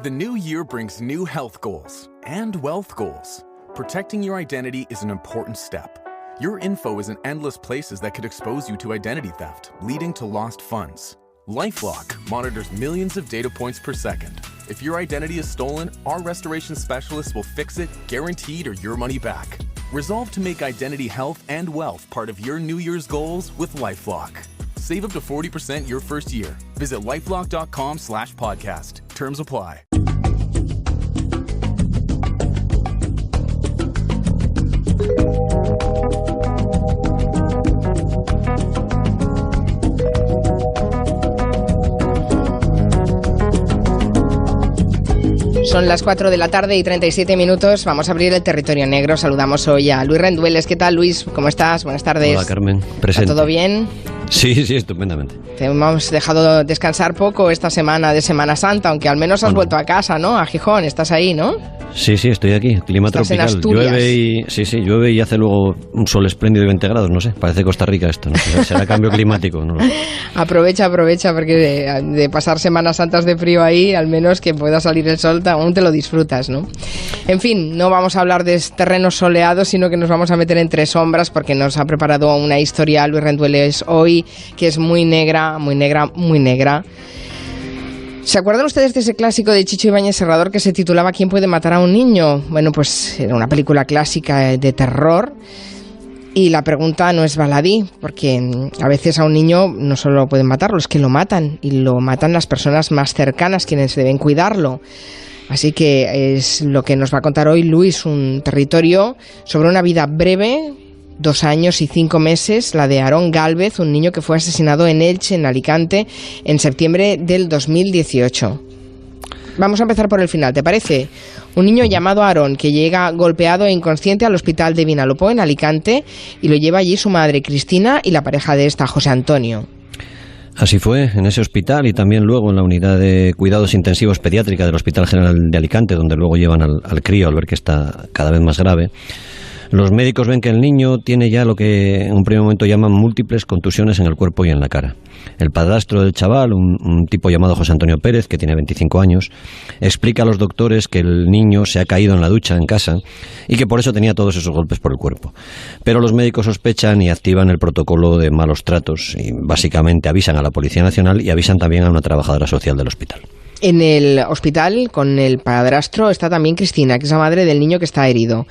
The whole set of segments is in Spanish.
The new year brings new health goals and wealth goals. Protecting your identity is an important step. Your info is in endless places that could expose you to identity theft, leading to lost funds. LifeLock monitors millions of data points per second. If your identity is stolen, our restoration specialists will fix it, guaranteed, or your money back. Resolve to make identity health and wealth part of your New Year's goals with LifeLock. Save up to 40% your first year. Visit lifelock.com/podcast. Terms apply. Son las 4 de la tarde y 37 minutos. Vamos a abrir el territorio negro. Saludamos hoy a Luis Rendueles. ¿Qué tal, Luis? ¿Cómo estás? Buenas tardes. Hola, Carmen. Presente. ¿Está todo bien? Sí, estupendamente. Te hemos dejado descansar poco esta semana de Semana Santa, aunque al menos has vuelto a casa, ¿no? A Gijón. ¿Estás ahí, no? Sí, estoy aquí. Clima Estás tropical. en Asturias. Llueve y hace luego un sol espléndido de 20 grados. No sé, parece Costa Rica esto, ¿no? Será cambio climático, ¿no? Aprovecha, porque de pasar Semanas Santas de frío ahí, al menos que pueda salir el sol, aún te lo disfrutas, ¿no? En fin, no vamos a hablar de terrenos soleados, sino que nos vamos a meter entre sombras, porque nos ha preparado una historia Luis Rendueles hoy, que es muy negra. ¿Se acuerdan ustedes de ese clásico de Chicho Ibáñez Serrador que se titulaba ¿Quién puede matar a un niño? Bueno, pues era una película clásica de terror. Y la pregunta no es baladí, porque a veces a un niño no solo pueden matarlo, es que lo matan, y lo matan las personas más cercanas, quienes deben cuidarlo. Así que es lo que nos va a contar hoy Luis, un territorio sobre una vida breve, 2 años y 5 meses, la de Aarón Gálvez, un niño que fue asesinado en Elche, en Alicante, en septiembre del 2018. Vamos a empezar por el final, ¿te parece? Un niño llamado Aarón que llega golpeado e inconsciente al hospital de Vinalopó, en Alicante, y lo lleva allí su madre Cristina y la pareja de esta, José Antonio. Así fue, en ese hospital y también luego en la unidad de cuidados intensivos pediátrica del Hospital General de Alicante, donde luego llevan al crío al ver que está cada vez más grave. Los médicos ven que el niño tiene ya lo que en un primer momento llaman múltiples contusiones en el cuerpo y en la cara. El padrastro del chaval, un tipo llamado José Antonio Pérez, que tiene 25 años, explica a los doctores que el niño se ha caído en la ducha en casa y que por eso tenía todos esos golpes por el cuerpo. Pero los médicos sospechan y activan el protocolo de malos tratos y básicamente avisan a la Policía Nacional y avisan también a una trabajadora social del hospital. En el hospital, con el padrastro, está también Cristina, que es la madre del niño que está herido.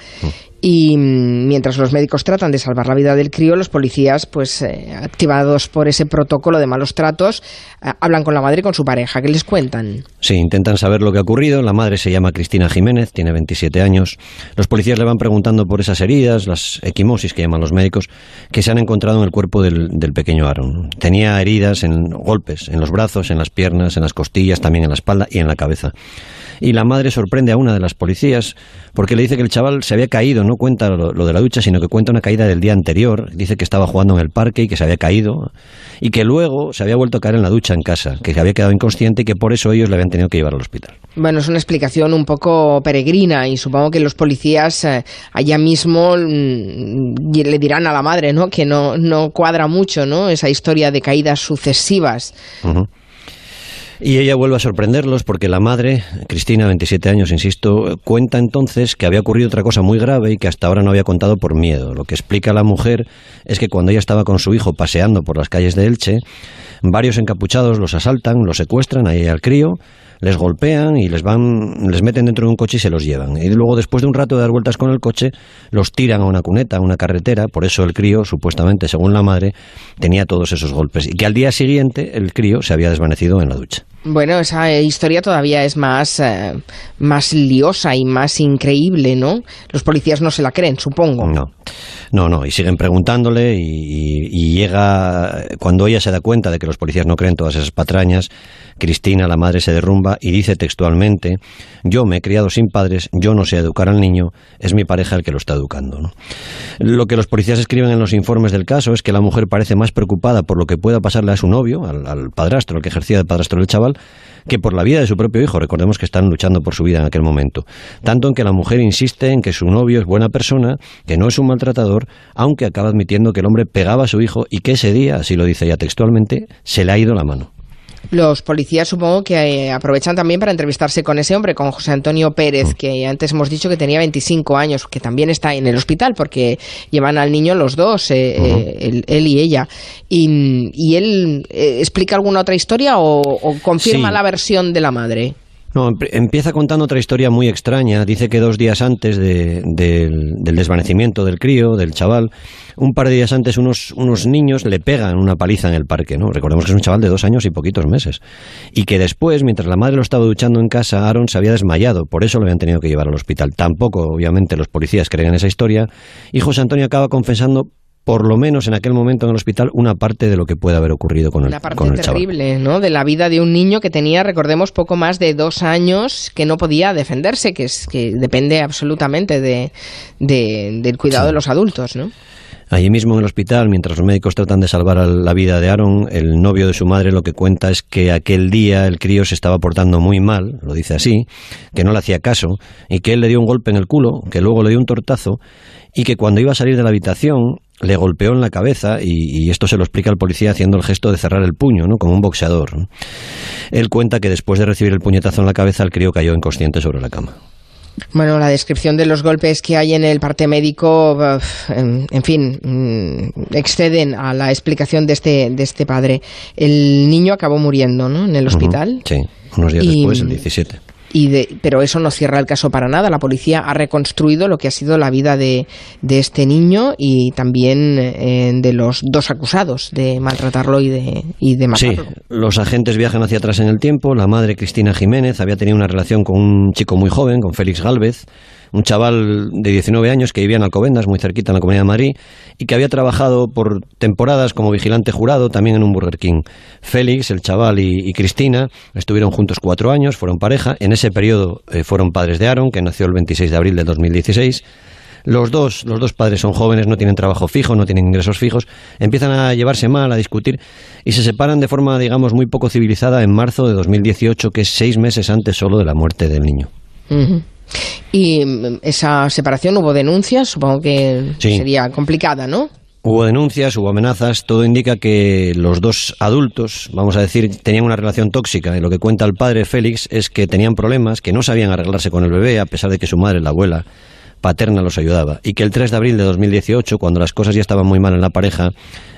Y mientras los médicos tratan de salvar la vida del crío, los policías, pues activados por ese protocolo de malos tratos, hablan con la madre y con su pareja. ¿Qué les cuentan? Sí, intentan saber lo que ha ocurrido. La madre se llama Cristina Jiménez, tiene 27 años. Los policías le van preguntando por esas heridas, las equimosis que llaman los médicos, que se han encontrado en el cuerpo del pequeño Aarón. Tenía heridas, golpes en los brazos, en las piernas, en las costillas, también en la espalda y en la cabeza. Y la madre sorprende a una de las policías porque le dice que el chaval se había caído, no cuenta lo de la ducha, sino que cuenta una caída del día anterior. Dice que estaba jugando en el parque y que se había caído y que luego se había vuelto a caer en la ducha en casa, que se había quedado inconsciente y que por eso ellos le habían tenido que llevar al hospital. Bueno, es una explicación un poco peregrina y supongo que los policías allá mismo le dirán a la madre, ¿no?, que no cuadra mucho, ¿no?, esa historia de caídas sucesivas. Uh-huh. Y ella vuelve a sorprenderlos porque la madre, Cristina, 27 años, insisto, cuenta entonces que había ocurrido otra cosa muy grave y que hasta ahora no había contado por miedo. Lo que explica la mujer es que cuando ella estaba con su hijo paseando por las calles de Elche, varios encapuchados los asaltan, los secuestran ahí al crío, les golpean y les meten dentro de un coche y se los llevan. Y luego, después de un rato de dar vueltas con el coche, los tiran a una cuneta, a una carretera. Por eso el crío, supuestamente, según la madre, tenía todos esos golpes. Y que al día siguiente el crío se había desvanecido en la ducha. Bueno, esa historia todavía es más liosa y más increíble, ¿no? Los policías no se la creen, supongo. No, y siguen preguntándole y llega, cuando ella se da cuenta de que los policías no creen todas esas patrañas, Cristina, la madre, se derrumba y dice textualmente: yo me he criado sin padres, yo no sé educar al niño, es mi pareja el que lo está educando, ¿no? Lo que los policías escriben en los informes del caso es que la mujer parece más preocupada por lo que pueda pasarle a su novio, al padrastro, el que ejercía de padrastro del chaval, que por la vida de su propio hijo. Recordemos que están luchando por su vida en aquel momento. Tanto en que la mujer insiste en que su novio es buena persona, que no es un maltratador, aunque acaba admitiendo que el hombre pegaba a su hijo y que ese día, así lo dice ella textualmente, se le ha ido la mano. Los policías supongo que aprovechan también para entrevistarse con ese hombre, con José Antonio Pérez, que antes hemos dicho que tenía 25 años, que también está en el hospital porque llevan al niño los dos, él y ella. ¿Y él explica alguna otra historia o confirma la versión de la madre? No, empieza contando otra historia muy extraña. Dice que 2 días antes del desvanecimiento del crío, del chaval, un par de días antes unos niños le pegan una paliza en el parque, ¿no? Recordemos que es un chaval de 2 años y poquitos meses. Y que después, mientras la madre lo estaba duchando en casa, Aaron se había desmayado. Por eso lo habían tenido que llevar al hospital. Tampoco, obviamente, los policías creen en esa historia. Y José Antonio acaba confesando, por lo menos en aquel momento en el hospital, una parte de lo que puede haber ocurrido con el chaval. Una parte terrible, ¿no? De la vida de un niño que tenía, recordemos, poco más de 2 años, que no podía defenderse, que depende absolutamente del cuidado de los adultos, ¿no? Allí mismo en el hospital, mientras los médicos tratan de salvar la vida de Aaron, el novio de su madre lo que cuenta es que aquel día el crío se estaba portando muy mal, lo dice así, que no le hacía caso y que él le dio un golpe en el culo, que luego le dio un tortazo y que cuando iba a salir de la habitación le golpeó en la cabeza y esto se lo explica al policía haciendo el gesto de cerrar el puño, ¿no? Como un boxeador, ¿no? Él cuenta que después de recibir el puñetazo en la cabeza el crío cayó inconsciente sobre la cama. Bueno, la descripción de los golpes que hay en el parte médico, en fin, exceden a la explicación de este padre. El niño acabó muriendo, ¿no? En el hospital. Sí, unos días después, el 17. Pero eso no cierra el caso para nada. La policía ha reconstruido lo que ha sido la vida de este niño y también de los 2 acusados de maltratarlo y de matarlo. Sí, los agentes viajan hacia atrás en el tiempo. La madre, Cristina Jiménez, había tenido una relación con un chico muy joven, con Félix Gálvez, un chaval de 19 años que vivía en Alcobendas, muy cerquita en la Comunidad de Madrid, y que había trabajado por temporadas como vigilante jurado también en un Burger King. Félix, el chaval, y Cristina estuvieron juntos 4 años, fueron pareja. En ese periodo fueron padres de Aaron, que nació el 26 de abril del 2016. Los dos padres son jóvenes, no tienen trabajo fijo, no tienen ingresos fijos, empiezan a llevarse mal, a discutir y se separan de forma, digamos, muy poco civilizada en marzo de 2018, que es 6 meses antes solo de la muerte del niño. Uh-huh. Y esa separación, ¿hubo denuncias? Supongo que sí. Sería complicada, ¿no? Hubo denuncias, hubo amenazas, todo indica que los 2 adultos, vamos a decir, tenían una relación tóxica y lo que cuenta el padre Félix es que tenían problemas, que no sabían arreglarse con el bebé a pesar de que su madre, la abuela paterna, los ayudaba y que el 3 de abril de 2018, cuando las cosas ya estaban muy mal en la pareja,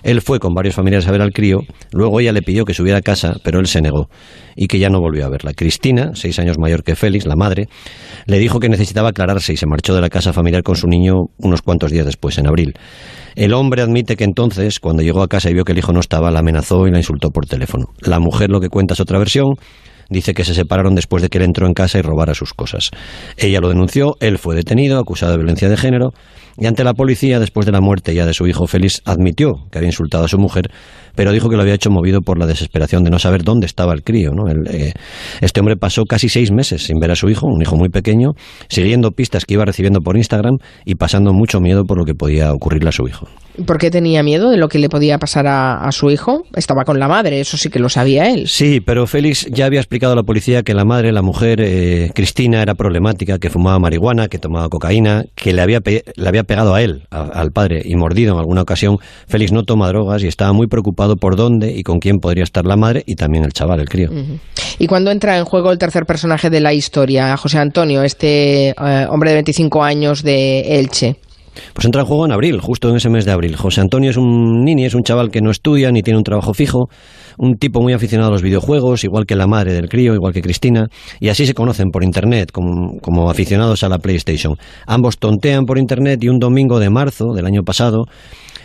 él fue con varios familiares a ver al crío, luego ella le pidió que subiera a casa, pero él se negó y que ya no volvió a verla. Cristina, 6 años mayor que Félix, la madre, le dijo que necesitaba aclararse y se marchó de la casa familiar con su niño unos cuantos días después, en abril. El hombre admite que entonces, cuando llegó a casa y vio que el hijo no estaba, la amenazó y la insultó por teléfono. La mujer lo que cuenta es otra versión. Dice que se separaron después de que él entró en casa y robara sus cosas. Ella lo denunció, él fue detenido, acusado de violencia de género, y ante la policía, después de la muerte ya de su hijo Félix, admitió que había insultado a su mujer, pero dijo que lo había hecho movido por la desesperación de no saber dónde estaba el crío, ¿no? Este hombre pasó casi 6 meses sin ver a su hijo, un hijo muy pequeño, siguiendo pistas que iba recibiendo por Instagram y pasando mucho miedo por lo que podía ocurrirle a su hijo. ¿Por qué tenía miedo de lo que le podía pasar a su hijo? Estaba con la madre, eso sí que lo sabía él. Sí, pero Félix ya había explicado a la policía que la madre, la mujer, Cristina, era problemática, que fumaba marihuana, que tomaba cocaína, que le había pegado a él, al padre, y mordido en alguna ocasión. Félix no toma drogas y estaba muy preocupado por dónde y con quién podría estar la madre y también el chaval, el crío. Uh-huh. ¿Y cuándo entra en juego el tercer personaje de la historia, José Antonio, este hombre de 25 años de Elche? Pues entra en juego en abril, justo en ese mes de abril. José Antonio es un nini, es un chaval que no estudia ni tiene un trabajo fijo, un tipo muy aficionado a los videojuegos, igual que la madre del crío, igual que Cristina, y así se conocen por internet, como aficionados a la PlayStation. Ambos tontean por internet y un domingo de marzo del año pasado,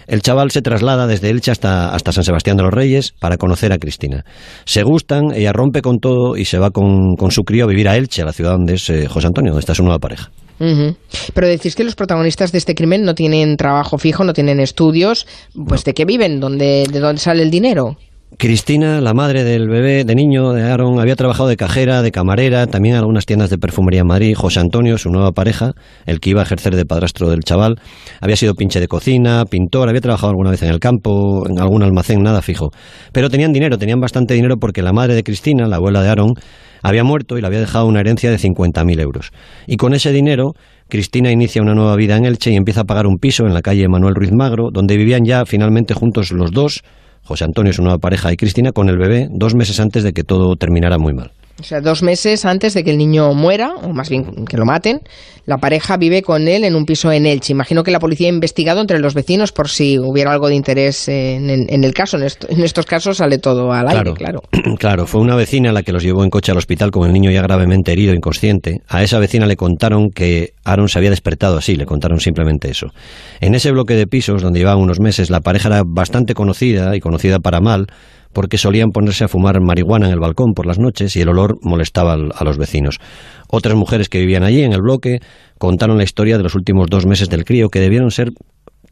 el chaval se traslada desde Elche hasta San Sebastián de los Reyes para conocer a Cristina. Se gustan, ella rompe con todo y se va con su crío a vivir a Elche, a la ciudad donde es José Antonio, donde está su nueva pareja. Uh-huh. Pero decís que los protagonistas de este crimen no tienen trabajo fijo, no tienen estudios, pues ¿de qué viven? ¿De dónde sale el dinero? Cristina, la madre del bebé, de niño, de Aaron, había trabajado de cajera, de camarera, también en algunas tiendas de perfumería en Madrid. José Antonio, su nueva pareja, el que iba a ejercer de padrastro del chaval, había sido pinche de cocina, pintor, había trabajado alguna vez en el campo, en algún almacén, nada fijo. Pero tenían dinero, tenían bastante dinero porque la madre de Cristina, la abuela de Aaron, había muerto y le había dejado una herencia de 50.000 euros. Y con ese dinero, Cristina inicia una nueva vida en Elche y empieza a pagar un piso en la calle Manuel Ruiz Magro, donde vivían ya finalmente juntos los dos, José Antonio, su nueva pareja, y Cristina, con el bebé 2 meses antes de que todo terminara muy mal. O sea, 2 meses antes de que el niño muera, o más bien que lo maten, la pareja vive con él en un piso en Elche. Imagino que la policía ha investigado entre los vecinos por si hubiera algo de interés en el caso. En estos casos sale todo al aire, claro. Claro, fue una vecina la que los llevó en coche al hospital con el niño ya gravemente herido, inconsciente. A esa vecina le contaron que Aaron se había despertado así, le contaron simplemente eso. En ese bloque de pisos, donde llevaban unos meses, la pareja era bastante conocida, y conocida para mal, porque solían ponerse a fumar marihuana en el balcón por las noches y el olor molestaba a los vecinos. Otras mujeres que vivían allí en el bloque contaron la historia de los últimos 2 meses del crío, que debieron ser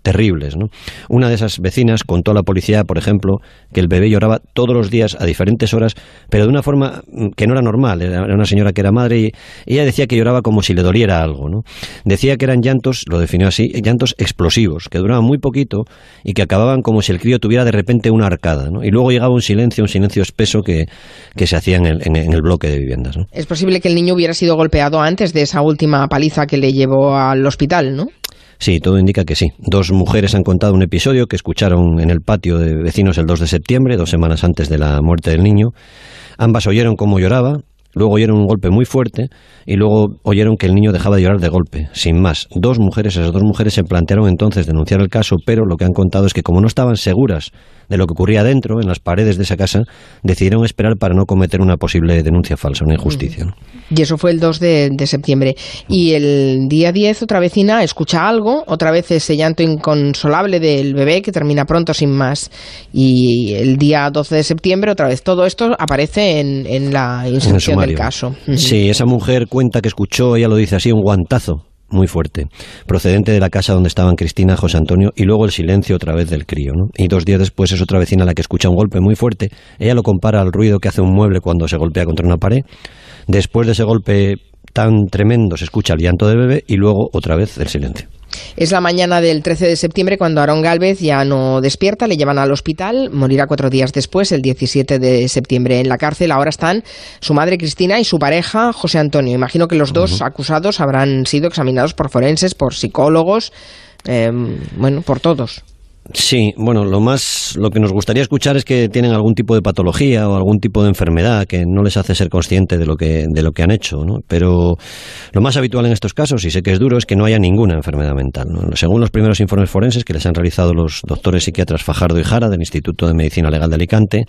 terribles, ¿no? Una de esas vecinas contó a la policía, por ejemplo, que el bebé lloraba todos los días a diferentes horas, pero de una forma que no era normal. Era una señora que era madre y ella decía que lloraba como si le doliera algo, ¿no? Decía que eran llantos, lo definió así, llantos explosivos, que duraban muy poquito y que acababan como si el crío tuviera de repente una arcada, ¿no? Y luego llegaba un silencio espeso que se hacía en el bloque de viviendas, ¿no? Es posible que el niño hubiera sido golpeado antes de esa última paliza que le llevó al hospital, ¿no? Sí, todo indica que sí. 2 mujeres han contado un episodio que escucharon en el patio de vecinos el 2 de septiembre, 2 semanas antes de la muerte del niño. Ambas oyeron cómo lloraba, luego oyeron un golpe muy fuerte y luego oyeron que el niño dejaba de llorar de golpe, sin más. Esas 2 mujeres se plantearon entonces denunciar el caso, pero lo que han contado es que como no estaban seguras de lo que ocurría dentro, en las paredes de esa casa, decidieron esperar para no cometer una posible denuncia falsa, una injusticia, ¿no? Y eso fue el 2 de septiembre. Y el día 10 otra vecina escucha algo, otra vez ese llanto inconsolable del bebé que termina pronto sin más. Y el día 12 de septiembre otra vez todo esto aparece en la instrucción del caso. Sí, esa mujer cuenta que escuchó, ella lo dice así, un guantazo muy fuerte, procedente de la casa donde estaban Cristina, José Antonio, y luego el silencio otra vez del crío, ¿no? Y 2 días después es otra vecina la que escucha un golpe muy fuerte. Ella lo compara al ruido que hace un mueble cuando se golpea contra una pared. Después de ese golpe tan tremendo se escucha el llanto del bebé y luego otra vez el silencio. Es la mañana del 13 de septiembre cuando Aaron Gálvez ya no despierta, le llevan al hospital, morirá 4 días después, el 17 de septiembre. En la cárcel ahora están su madre Cristina y su pareja José Antonio. Imagino que los 2 acusados habrán sido examinados por forenses, por psicólogos, por todos. Sí, bueno, lo que nos gustaría escuchar es que tienen algún tipo de patología o algún tipo de enfermedad que no les hace ser consciente de lo que han hecho, ¿no? Pero lo más habitual en estos casos, y sé que es duro, es que no haya ninguna enfermedad mental, ¿no? Según los primeros informes forenses que les han realizado los doctores psiquiatras Fajardo y Jara del Instituto de Medicina Legal de Alicante,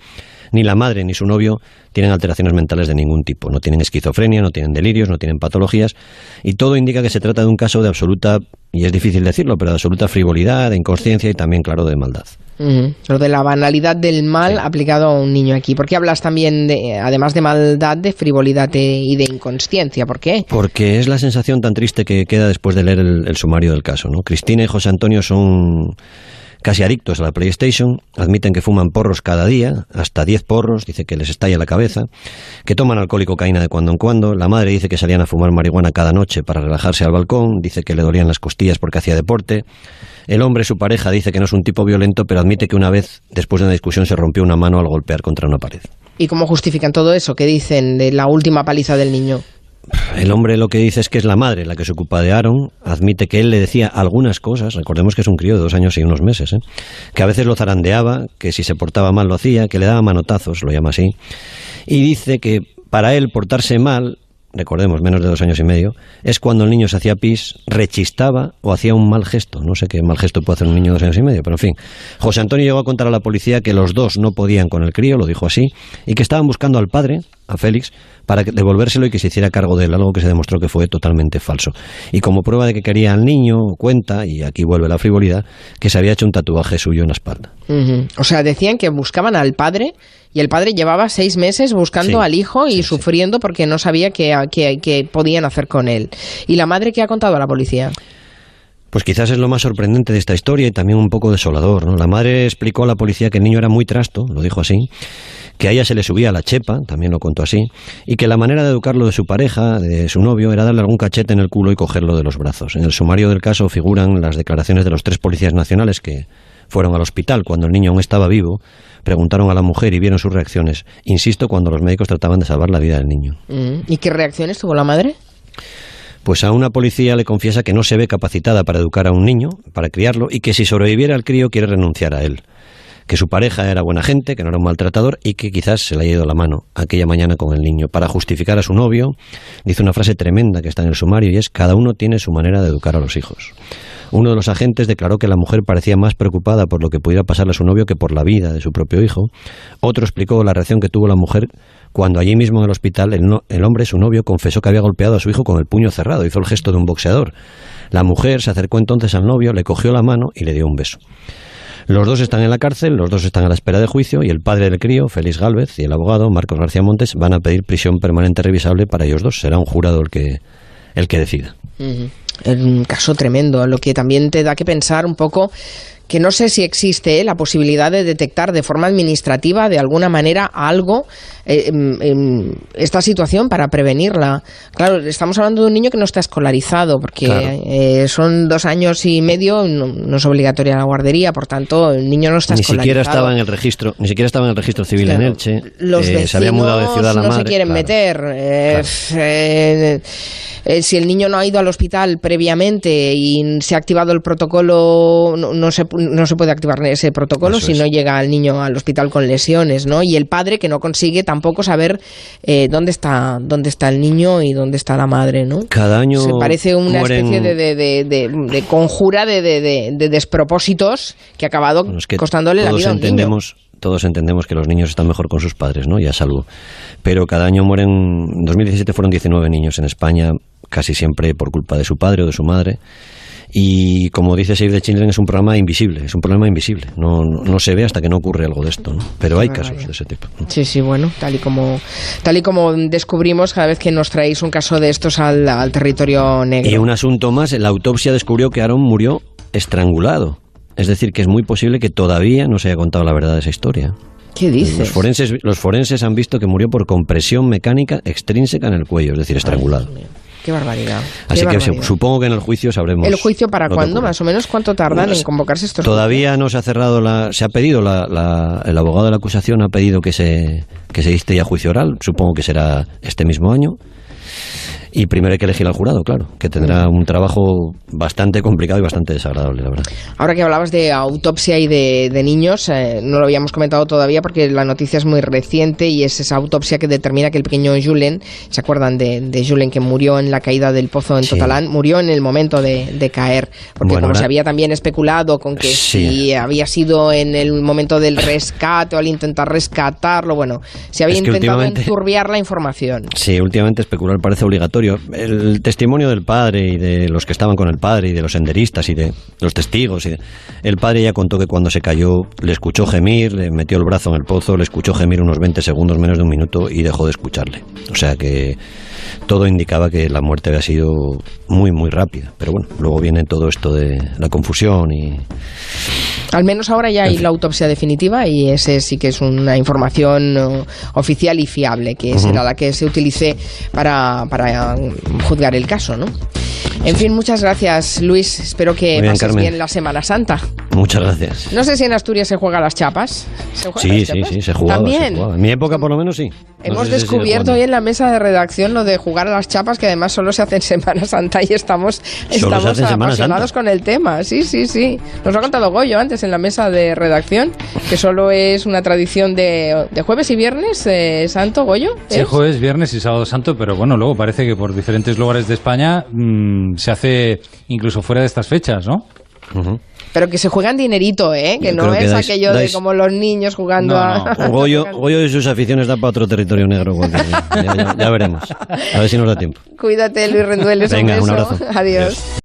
ni la madre ni su novio tienen alteraciones mentales de ningún tipo. No tienen esquizofrenia, no tienen delirios, no tienen patologías, y todo indica que se trata de un caso de absoluta, y es difícil decirlo, pero de absoluta frivolidad, de inconsciencia y también, claro, de maldad. Lo de la banalidad del mal aplicado a un niño aquí. ¿Por qué hablas también, además de maldad, de frivolidad y de inconsciencia? ¿Por qué? Porque es la sensación tan triste que queda después de leer el sumario del caso, ¿no? Cristina y José Antonio son casi adictos a la PlayStation, admiten que fuman porros cada día, hasta 10 porros, dice que les estalla la cabeza, que toman alcohol y cocaína de cuando en cuando. La madre dice que salían a fumar marihuana cada noche para relajarse al balcón, dice que le dolían las costillas porque hacía deporte. El hombre, su pareja, dice que no es un tipo violento, pero admite que una vez, después de una discusión, se rompió una mano al golpear contra una pared. ¿Y cómo justifican todo eso? ¿Qué dicen de la última paliza del niño? El hombre lo que dice es que es la madre la que se ocupa de Aaron, admite que él le decía algunas cosas, recordemos que es un crío de 2 años y unos meses, que a veces lo zarandeaba, que si se portaba mal lo hacía, que le daba manotazos, lo llama así, y dice que para él portarse mal, recordemos, menos de 2 años y medio, es cuando el niño se hacía pis, rechistaba o hacía un mal gesto. No sé qué mal gesto puede hacer un niño de 2 años y medio, pero en fin. José Antonio llegó a contar a la policía que los 2 no podían con el crío, lo dijo así, y que estaban buscando al padre, a Félix, para devolvérselo y que se hiciera cargo de él, algo que se demostró que fue totalmente falso. Y como prueba de que quería al niño, cuenta, y aquí vuelve la frivolidad, que se había hecho un tatuaje suyo en la espalda. O sea, decían que buscaban al padre y el padre llevaba 6 meses buscando al hijo y sufriendo porque no sabía qué podían hacer con él. ¿Y la madre qué ha contado a la policía? Pues quizás es lo más sorprendente de esta historia y también un poco desolador, ¿no? La madre explicó a la policía que el niño era muy trasto, lo dijo así, que a ella se le subía la chepa, también lo contó así, y que la manera de educarlo de su pareja, de su novio, era darle algún cachete en el culo y cogerlo de los brazos. En el sumario del caso figuran las declaraciones de los 3 policías nacionales que fueron al hospital cuando el niño aún estaba vivo, preguntaron a la mujer y vieron sus reacciones. Insisto, cuando los médicos trataban de salvar la vida del niño. ¿Y qué reacciones tuvo la madre? Pues a una policía le confiesa que no se ve capacitada para educar a un niño, para criarlo, y que si sobreviviera al crío quiere renunciar a él. que su pareja era buena gente, que no era un maltratador y que quizás se le haya ido la mano aquella mañana con el niño. Para justificar a su novio, dice una frase tremenda que está en el sumario y es: cada uno tiene su manera de educar a los hijos. Uno de los agentes declaró que la mujer parecía más preocupada por lo que pudiera pasarle a su novio que por la vida de su propio hijo. Otro explicó la reacción que tuvo la mujer cuando allí mismo en el hospital el hombre, su novio, confesó que había golpeado a su hijo con el puño cerrado. Hizo el gesto de un boxeador. La mujer se acercó entonces al novio, le cogió la mano y le dio un beso. Los dos están en la cárcel, los dos están a la espera de juicio y el padre del crío, Félix Gálvez, y el abogado, Marcos García Montes, van a pedir prisión permanente revisable para ellos dos. Será un jurado el que decida. Es un caso tremendo, lo que también te da que pensar un poco que no sé si existe la posibilidad de detectar de forma administrativa de alguna manera algo esta situación para prevenirla. Claro, estamos hablando de un niño que no está escolarizado porque claro. Son 2 años y medio, no es obligatoria la guardería, por tanto el niño no está escolarizado. Ni siquiera estaba en el registro civil claro. En Elche. Los vecinos se había mudado de ciudad a la no madre. Se quieren claro. meter. Claro. Si el niño no ha ido al hospital previamente y se ha activado el protocolo, no se puede activar ese protocolo si no llega el niño al hospital con lesiones, ¿no? Y el padre que no consigue tampoco saber dónde está el niño y dónde está la madre, ¿no? Cada año se parece una especie de conjura de despropósitos que ha acabado costándole la vida a un niño. Todos entendemos que los niños están mejor con sus padres, ¿no? Y a salvo. Pero cada año mueren. En 2017 fueron 19 niños en España, casi siempre por culpa de su padre o de su madre. Y como dice Save the Children, es un problema invisible, no se ve hasta que no ocurre algo de esto, ¿no? Pero hay casos de ese tipo. Sí, bueno, tal y como descubrimos cada vez que nos traéis un caso de estos al territorio negro. Y un asunto más, la autopsia descubrió que Aaron murió estrangulado. Es decir, que es muy posible que todavía no se haya contado la verdad de esa historia. ¿Qué dices? Los forenses han visto que murió por compresión mecánica extrínseca en el cuello, es decir, estrangulado. Qué barbaridad. Así que supongo que en el juicio sabremos. ¿El juicio para cuándo? Más o menos, ¿cuánto tardan en convocarse estos Todavía juicios? no se ha cerrado se ha pedido, el abogado de la acusación ha pedido que se dicte ya juicio oral, supongo que será este mismo año. Y primero hay que elegir al jurado, claro, que tendrá un trabajo bastante complicado y bastante desagradable, la verdad. Ahora que hablabas de autopsia y de niños, no lo habíamos comentado todavía porque la noticia es muy reciente y es esa autopsia que determina que el pequeño Julen, ¿se acuerdan de Julen que murió en la caída del pozo en Totalán? Murió en el momento de caer, porque se había también especulado con que si había sido en el momento del rescate o al intentar rescatarlo, se había intentado enturbiar la información. Sí, últimamente especular parece obligatorio. El testimonio del padre y de los que estaban con el padre y de los senderistas y de los testigos. El padre ya contó que cuando se cayó le escuchó gemir, le metió el brazo en el pozo, le escuchó gemir unos 20 segundos, menos de un minuto y dejó de escucharle. O sea que todo indicaba que la muerte había sido muy, muy rápida. Pero bueno, luego viene todo esto de la confusión y... Al menos ahora ya hay la autopsia definitiva y ese sí que es una información oficial y fiable, que será la que se utilice para juzgar el caso, ¿no? En fin, muchas gracias, Luis. Espero que pases bien la Semana Santa. Muchas gracias. No sé si en Asturias se juega las chapas. Sí, se jugaba. ¿También? Se jugaba. En mi época, por lo menos, sí. Hemos descubierto hoy en la mesa de redacción lo de jugar a las chapas, que además solo se hace en Semana Santa y estamos apasionados con el tema. Sí. Nos lo ha contado Goyo antes en la mesa de redacción, que solo es una tradición de jueves y viernes santo, Goyo. Sí, jueves, viernes y sábado santo, pero bueno, luego parece que por diferentes lugares de España se hace incluso fuera de estas fechas, ¿no? Pero que se juegan dinerito, que no es aquello de como los niños jugando a... Goyo y sus aficiones da para otro territorio negro. Ya veremos. A ver si nos da tiempo. Cuídate, Luis Rendueles. Venga, un abrazo. Adiós.